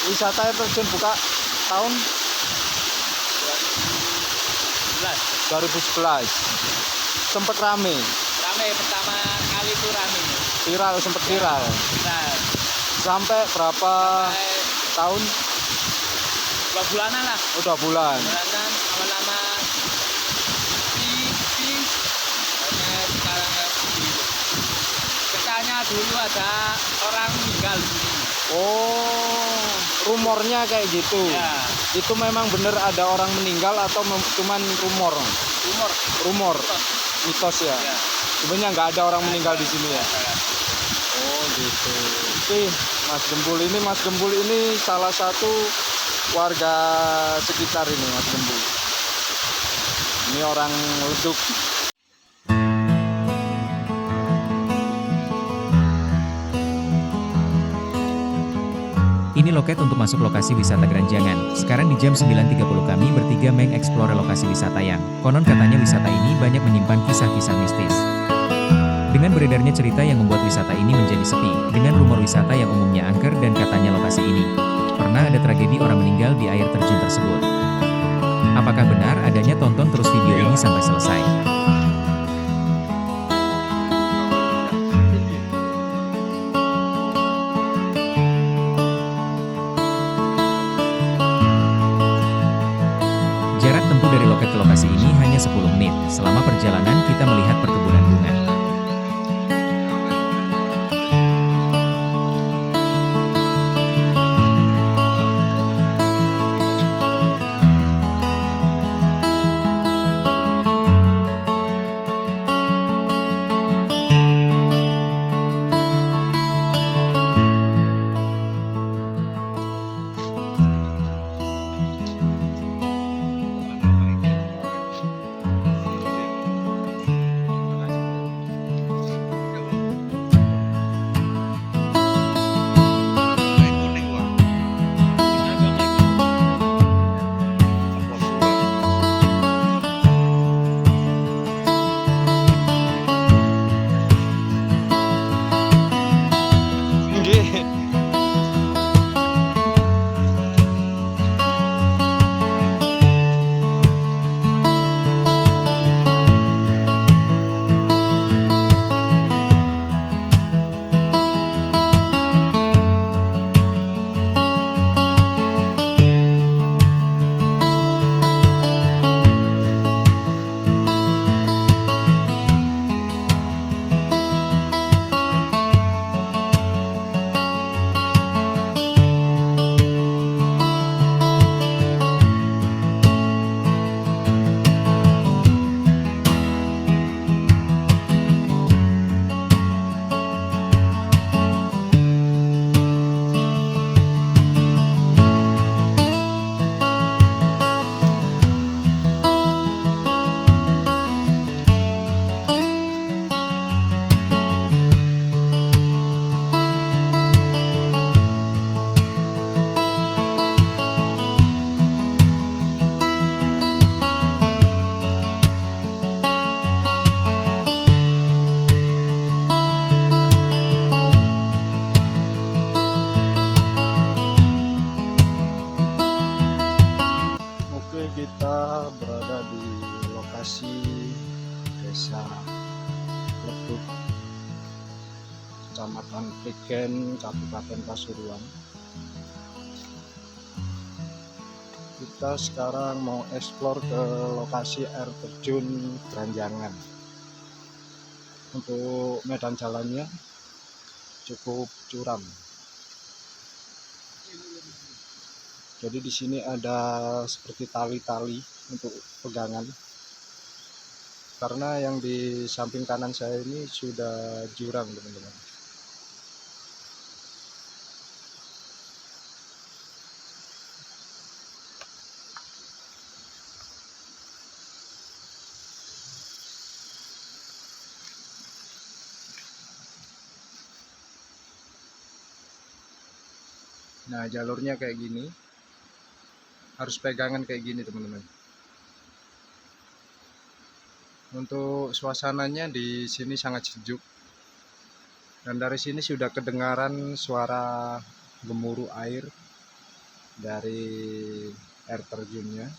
wisata air terjun buka tahun 2011. Sempet rame. Rame pertama kali itu rame. Viral, sempet viral. Nah, Sampai berapa tahun? 2 bulanan lah. Oh, 2 bulan. Bulanan lama-lama sepi. Karena sekarang ya begitu. Katanya dulu ada orang meninggal di sini. Oh, rumornya kayak gitu. Ya, Itu memang bener ada orang meninggal atau cuman rumor? umur. Rumor, mitos ya. Ya. Sebenarnya nggak ada orang meninggal di sini ya. Oh gitu. Oke, Mas Gembul ini salah satu warga sekitar ini, Mas Gembul. Ini orang Leduk. Ini loket untuk masuk lokasi wisata Granjangan. Sekarang di jam 9.30 kami bertiga mengeksplor lokasi wisata yang konon katanya wisata ini banyak menyimpan kisah-kisah mistis. Dengan beredarnya cerita yang membuat wisata ini menjadi sepi, dengan rumor wisata yang umumnya angker dan katanya lokasi ini pernah ada tragedi orang meninggal di air terjun tersebut. Apakah benar adanya? Tonton terus video ini sampai selesai. Jarak tempuh dari loket ke lokasi ini hanya 10 menit. Selama perjalanan kita melihat perkebunan bunga. Kita berada di lokasi desa Leduk, Kecamatan Prigen, Kabupaten Pasuruan. Kita sekarang mau eksplor ke lokasi air terjun Granjangan. Untuk medan jalannya cukup curam. Jadi di sini ada seperti tali-tali untuk pegangan. Karena yang di samping kanan saya ini sudah jurang, teman-teman. Nah, jalurnya kayak gini. Harus pegangan kayak gini, teman-teman. Untuk suasananya di sini sangat sejuk. Dan dari sini sudah kedengaran suara gemuruh air. dari air terjunnya.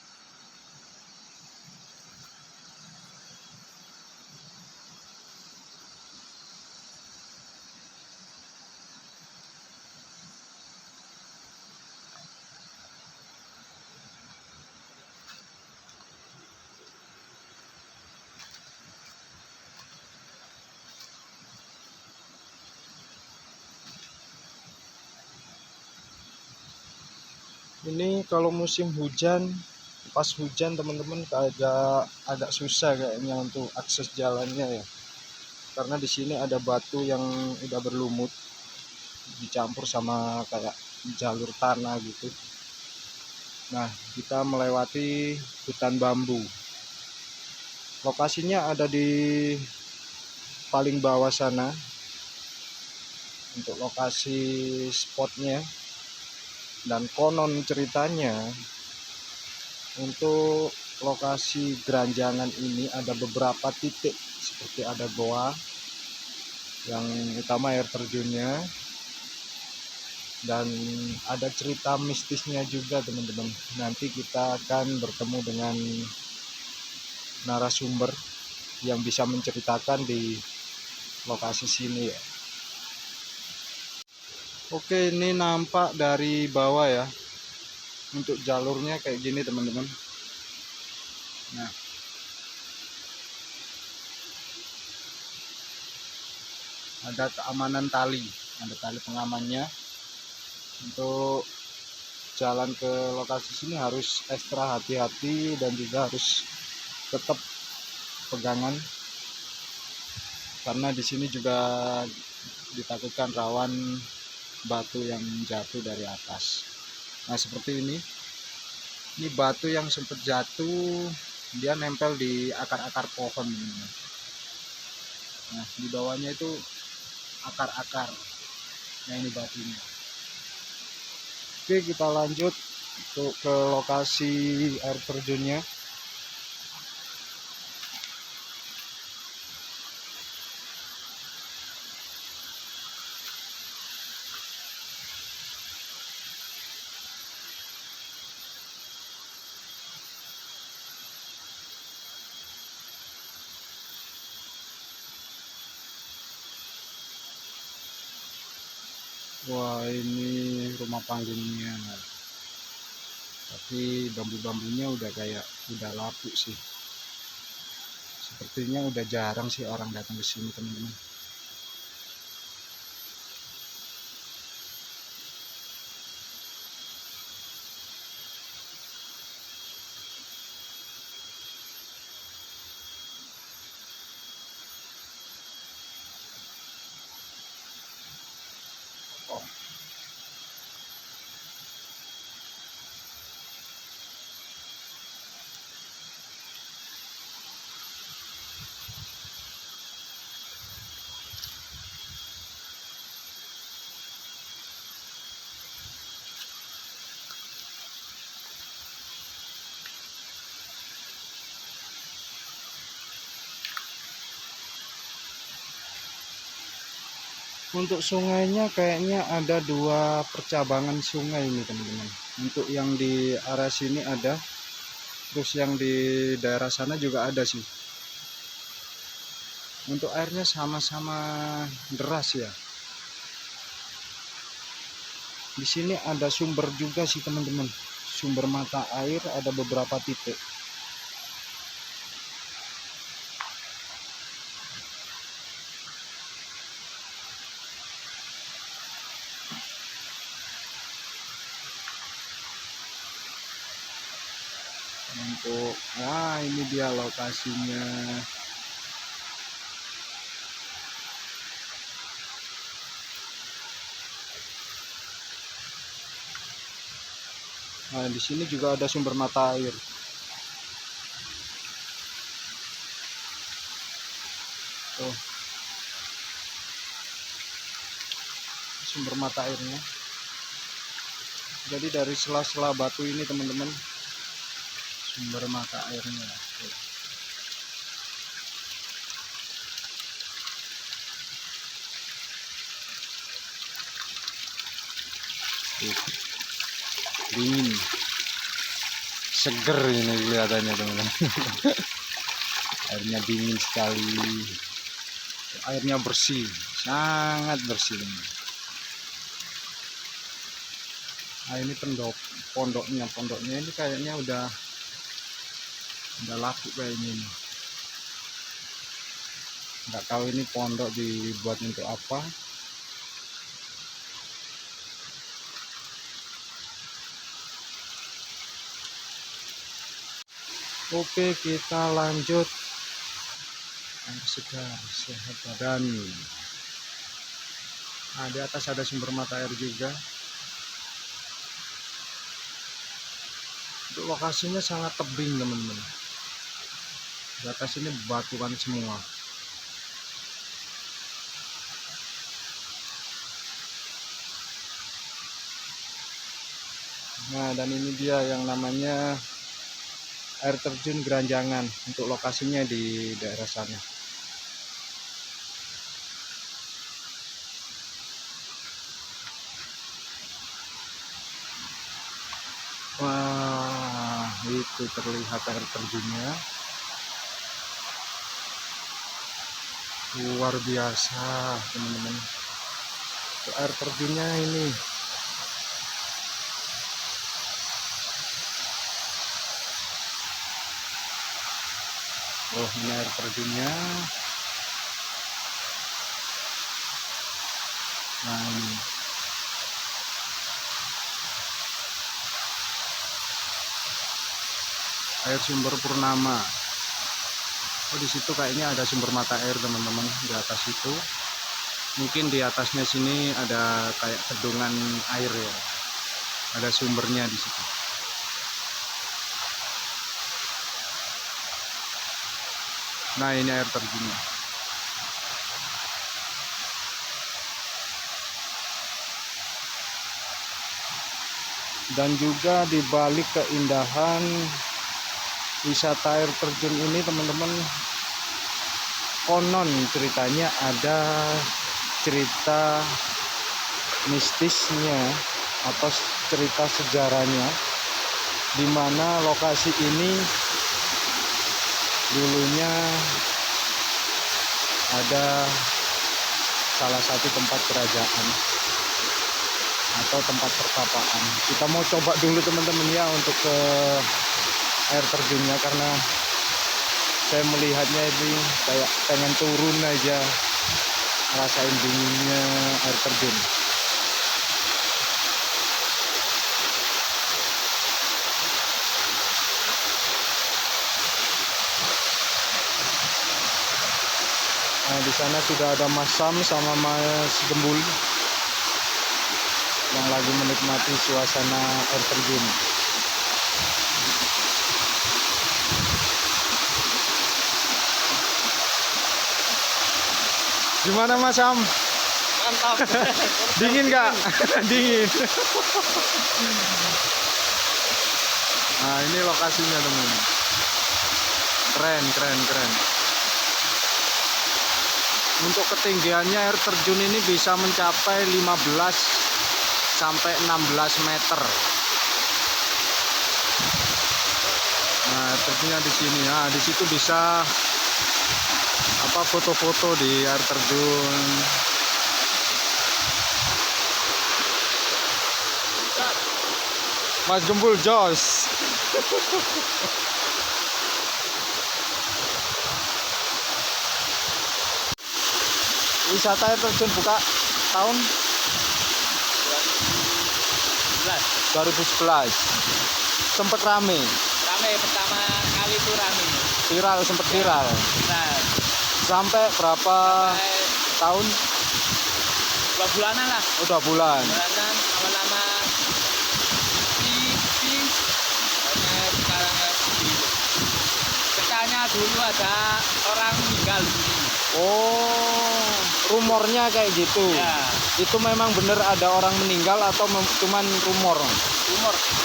Ini kalau musim hujan, pas hujan teman-teman agak susah kayaknya untuk akses jalannya ya. Karena di sini ada batu yang udah berlumut dicampur sama kayak jalur tanah gitu. Nah, kita melewati hutan bambu. Lokasinya ada di paling bawah sana. Untuk lokasi spotnya, dan konon ceritanya untuk lokasi geranjangan ini ada beberapa titik, seperti ada goa yang utama air terjunnya, dan ada cerita mistisnya juga teman-teman. Nanti kita akan bertemu dengan narasumber yang bisa menceritakan di lokasi sini ya. Oke, ini nampak dari bawah ya. Untuk jalurnya kayak gini teman-teman. Nah, ada keamanan tali, ada tali pengamannya. Untuk jalan ke lokasi sini harus ekstra hati-hati dan juga harus tetap pegangan, karena di sini juga ditakutkan rawan batu yang jatuh dari atas. Nah, seperti ini batu yang sempat jatuh, dia nempel di akar-akar pohon. Nah, di bawahnya itu akar-akar. Nah, ini batunya. Oke, kita lanjut ke lokasi air terjunnya. Wah, ini rumah panggungnya, tapi bambu-bambunya udah lapuk sih. Sepertinya udah jarang sih orang datang ke sini teman-teman. Untuk sungainya kayaknya ada dua percabangan sungai ini teman-teman. Untuk yang di arah sini ada, terus yang di daerah sana juga ada sih. Untuk airnya sama-sama deras ya. Di sini ada sumber juga sih teman-teman. Sumber mata air ada beberapa titik. Untuk ini dia lokasinya. Nah, di sini juga ada sumber mata air. Tuh, sumber mata airnya. Jadi dari sela-sela batu ini teman-teman, sumber mata airnya. Tuh, dingin, seger ini kelihatannya teman-teman. Airnya dingin sekali, airnya bersih, sangat bersih teman. Nah ini pondoknya ini kayaknya udah laku kayaknya ini. Nggak tahu ini pondok dibuat untuk apa. Oke, kita lanjut. Air segar, sehat badan. Nah, di atas ada sumber mata air juga. Untuk lokasinya sangat tebing teman-teman. Di atas ini batuan semua. Nah, dan ini dia yang namanya air terjun Geranjangan. Untuk lokasinya di daerah sana. Wah, itu terlihat air terjunnya. Luar biasa, teman-teman. Air terjunnya ini. Oh, ini air terjunnya. Nah, ini. Air sumber Purnama. Oh, di situ kayaknya ada sumber mata air, teman-teman, di atas itu. Mungkin di atasnya sini ada kayak bendungan air ya. Ada sumbernya di situ. Nah, ini air terjunnya. Dan juga di balik keindahan wisata air terjun ini, teman-teman, konon ceritanya ada cerita mistisnya atau cerita sejarahnya, di mana lokasi ini dulunya ada salah satu tempat kerajaan atau tempat pertapaan. Kita mau coba dulu teman-teman ya untuk ke air terjunnya, karena saya melihatnya ini kayak pengen turun aja, rasain dinginnya air terjun. Nah, di sana sudah ada Mas Sam sama Mas Gembul yang lagi menikmati suasana air terjun. Gimana Mas Sam? Mantap. Dingin nggak? Dingin. Nah, ini lokasinya teman-teman. Keren. Untuk ketinggiannya air terjun ini bisa mencapai 15 sampai 16 meter. Nah, air terjunnya di sini. Nah, di situ bisa foto-foto di air terjun. Mas Gembul jos. Wisata air terjun buka tahun 2011. Sempet rame. Pertama kali itu rame. Viral, sempet viral. Nah, Sampai berapa tahun? 2 bulanan lah. Oh, 2 bulan. Bulanan lama-lama sekarang katanya dulu ada orang meninggal di sini. Oh, rumornya kayak gitu. Ya. Itu memang bener ada orang meninggal atau cuman rumor?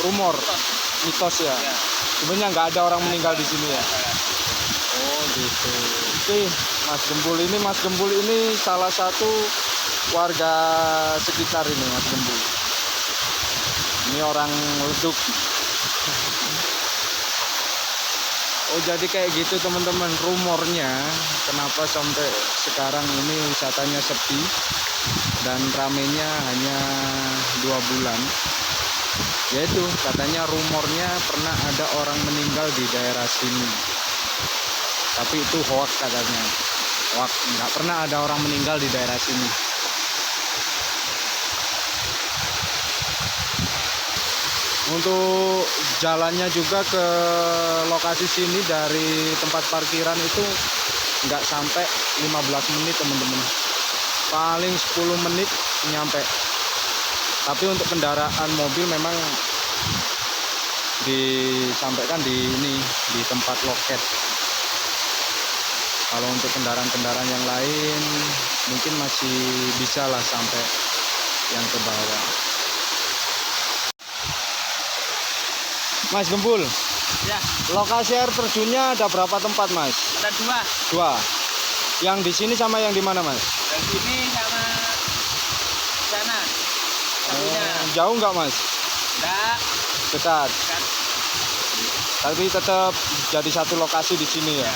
Rumor. Mitos ya. Ya. Sebenarnya nggak ada orang meninggal di sini ya. Oh gitu. Oke, Mas Gembul ini salah satu warga sekitar ini, Mas Gembul. Ini orang leduk. Oh jadi kayak gitu teman-teman rumornya, kenapa sampai sekarang ini wisatanya sepi dan ramenya hanya 2 bulan. Yaitu katanya rumornya pernah ada orang meninggal di daerah sini, tapi itu hoax katanya. Hoax, nggak pernah ada orang meninggal di daerah sini. Untuk jalannya juga ke lokasi sini dari tempat parkiran itu nggak sampai 15 menit teman-teman, paling 10 menit nyampe. Tapi untuk kendaraan mobil memang disampaikan di ini, di tempat loket. Kalau untuk kendaraan-kendaraan yang lain mungkin masih bisa lah sampai yang ke bawah. Mas Gembul, Ya, lokasi air terjunnya ada berapa tempat Mas? ada 2. 2. Yang di sini sama yang di mana Mas? Dari sini sama sana. Satunya. Jauh nggak Mas? Enggak, Dekat. kan. Tapi tetap jadi satu lokasi di sini ya.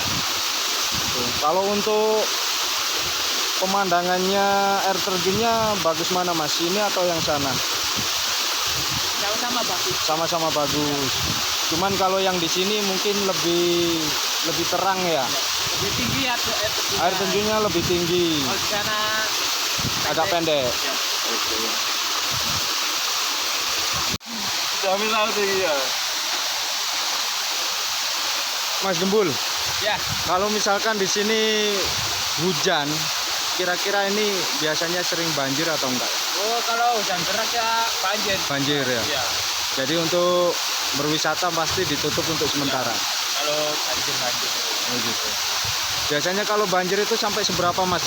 Tuh. Kalau untuk pemandangannya air terjunnya bagus mana Mas? Ini atau yang sana? Sama-sama bagus. Sama-sama bagus. Cuman kalau yang di sini mungkin lebih terang ya. Lebih tinggi air terjunnya. Air terjunnya lebih tinggi. Kalau di sana Agak pendek. Ya. Oke. Ya. Mas Gembul, Ya, kalau misalkan di sini hujan, kira-kira ini biasanya sering banjir atau enggak? oh kalau hujan deras ya banjir. Banjir ya. Ya, Jadi untuk berwisata pasti ditutup untuk sementara. kalau banjir. Oh gitu. Biasanya kalau banjir itu sampai seberapa Mas?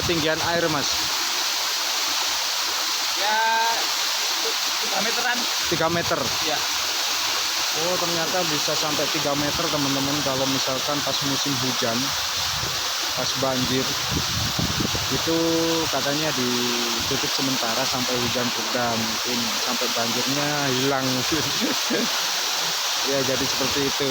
Ketinggian air Mas? Ya, 3 meteran. 3 meter. Ya, Oh ternyata bisa sampai 3 meter teman-teman kalau misalkan pas musim hujan, pas banjir. Itu katanya ditutup sementara sampai hujan reda, mungkin sampai banjirnya hilang. Ya jadi seperti itu.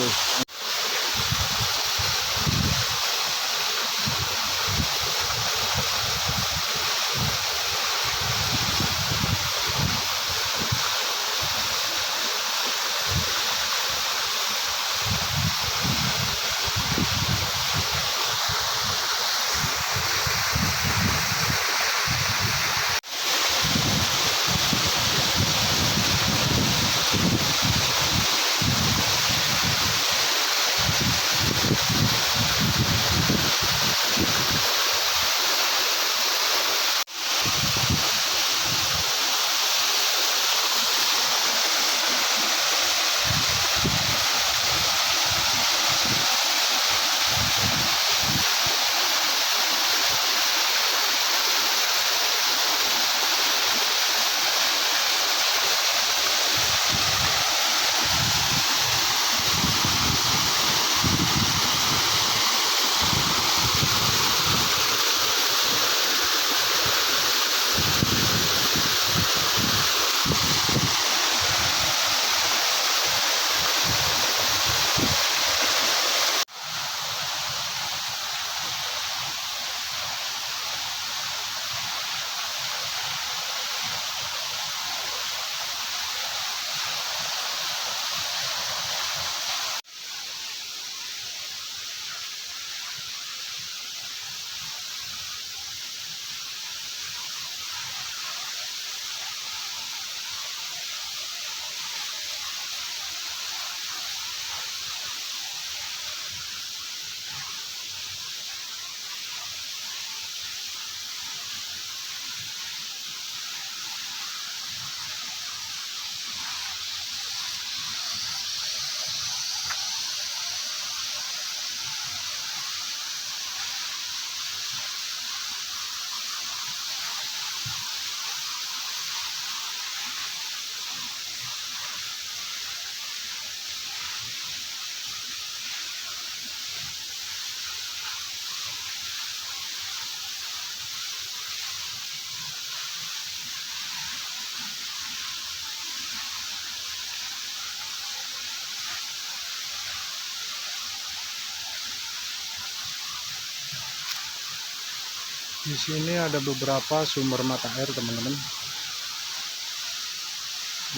Di sini ada beberapa sumber mata air, teman-teman.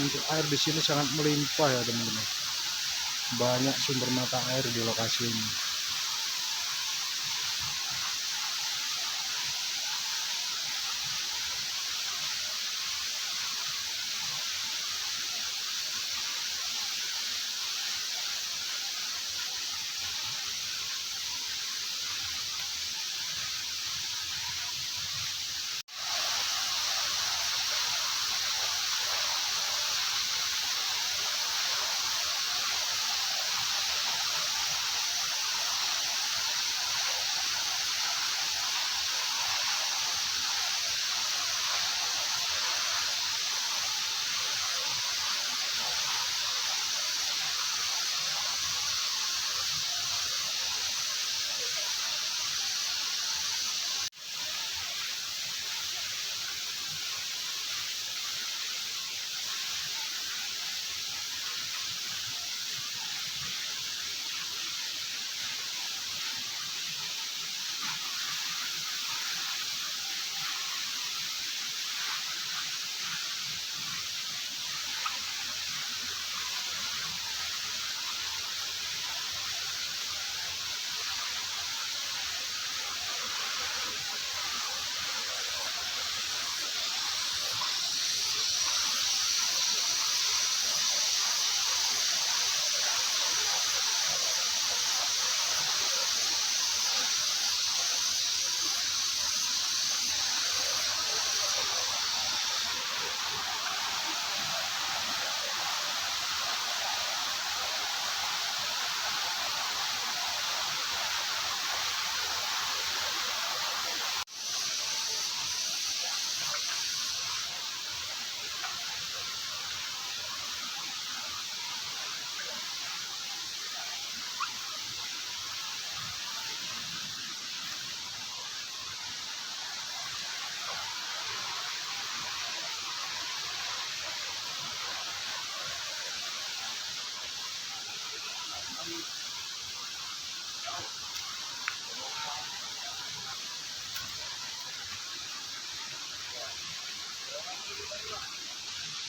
Untuk air di sini sangat melimpah ya, teman-teman. Banyak sumber mata air di lokasi ini.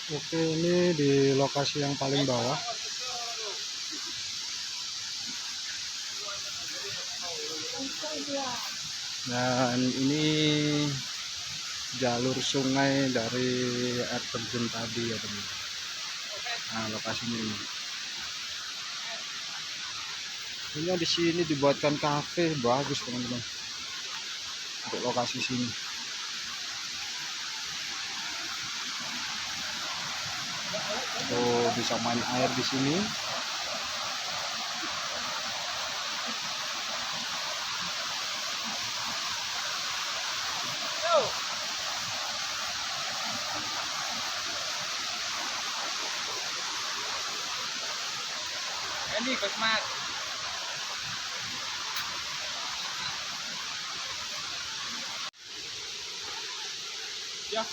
Oke, ini di lokasi yang paling bawah. Dan ini jalur sungai dari air terjun tadi ya, teman. Nah, lokasinya ini. Ini di sini dibuatkan kafe, bagus teman-teman. Untuk lokasi sini. Tuh bisa main air di sini. Ini Gusmat. Ya.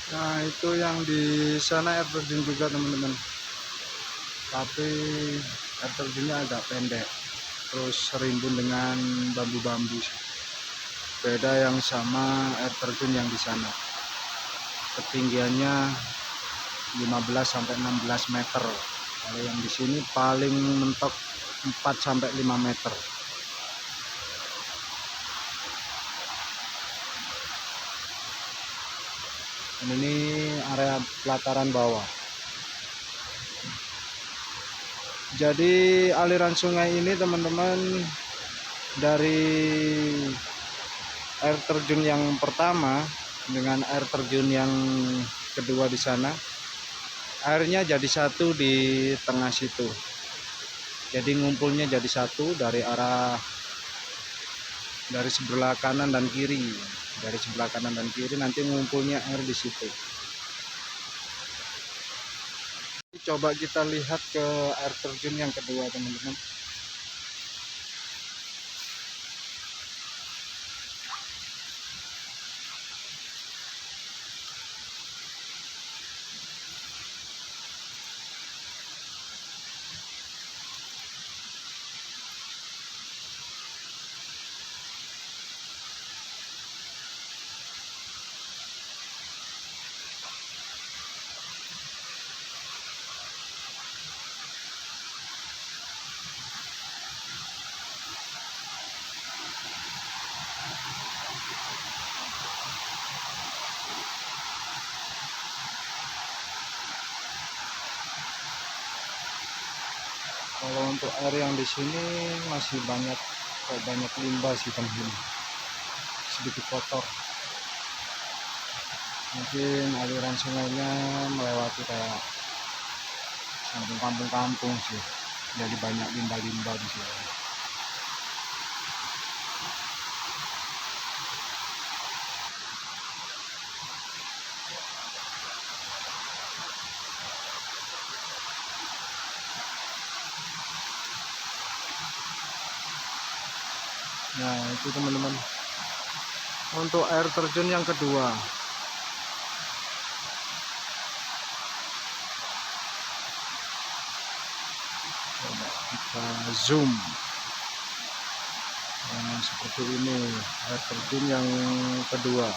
Nah, itu yang di sana air terjun juga teman-teman, tapi air terjunnya agak pendek, terus rimbun dengan bambu-bambu. Beda yang sama air terjun yang di sana, ketinggiannya 15 sampai 16 meter. Kalau yang di sini paling mentok 4 sampai 5 meter. Dan ini area pelataran bawah. Jadi aliran sungai ini teman-teman, dari air terjun yang pertama dengan air terjun yang kedua di sana, airnya jadi satu di tengah situ. Jadi ngumpulnya jadi satu dari sebelah kanan dan kiri. Dari sebelah kanan dan kiri nanti ngumpulnya air di situ. Coba kita lihat ke air terjun yang kedua teman-teman. Kalau untuk air yang di sini masih banyak limbah sih teman-teman, sedikit kotor. Mungkin aliran sungainya melewati kayak samping kampung-kampung sih, jadi banyak limbah-limbah di sini. Nah itu teman-teman, untuk air terjun yang kedua. Coba kita zoom. Nah, seperti ini air terjun yang kedua.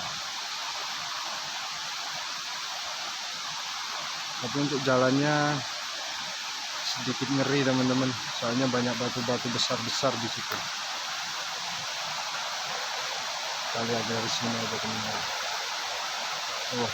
Tapi untuk jalannya sedikit ngeri teman-teman, soalnya banyak batu-batu besar-besar di situ. Kita lihat dari sini aja teman-teman. Oh.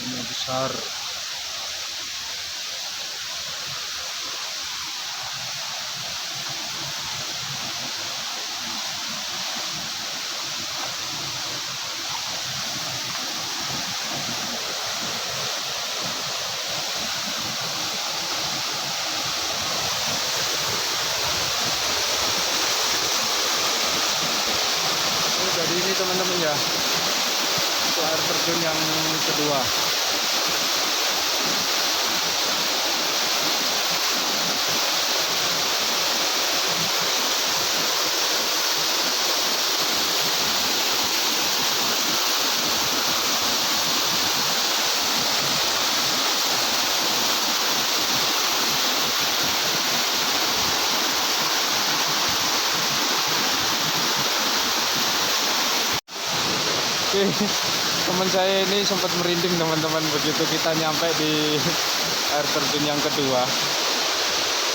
Ini besar. Jadi ini teman-teman ya, untuk air terjun yang kedua. Oke, teman saya ini sempat merinding teman-teman begitu kita nyampe di air terjun yang kedua.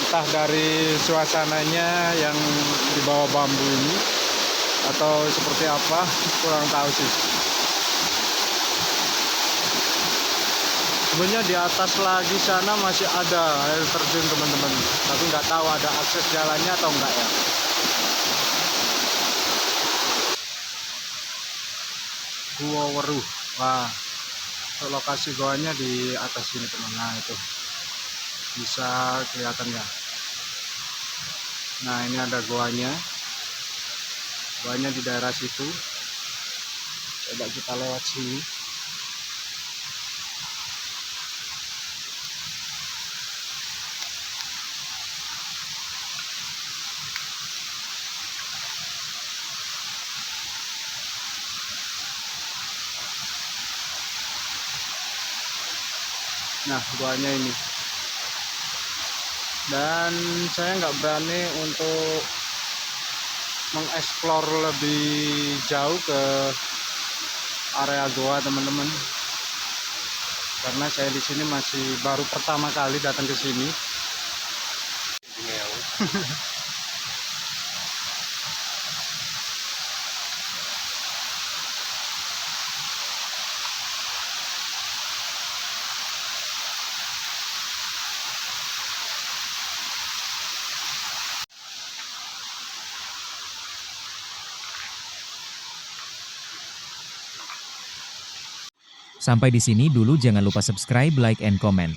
Entah dari suasananya yang di bawah bambu ini atau seperti apa, kurang tahu sih. Sebenarnya di atas lagi sana masih ada air terjun teman-teman, tapi nggak tahu ada akses jalannya atau enggak ya. Gua Weruh. Wah, lokasi goanya di atas sini teman. Nah itu bisa kelihatan ya. Nah ini ada goanya di daerah situ. Coba kita lewat sini. Nah goanya ini, dan saya nggak berani untuk mengeksplor lebih jauh ke area goa teman-teman, karena saya di sini masih baru pertama kali datang ke sini. Sampai di sini dulu, jangan lupa subscribe, like, and comment.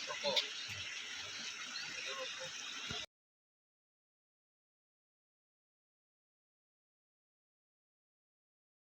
Rokok.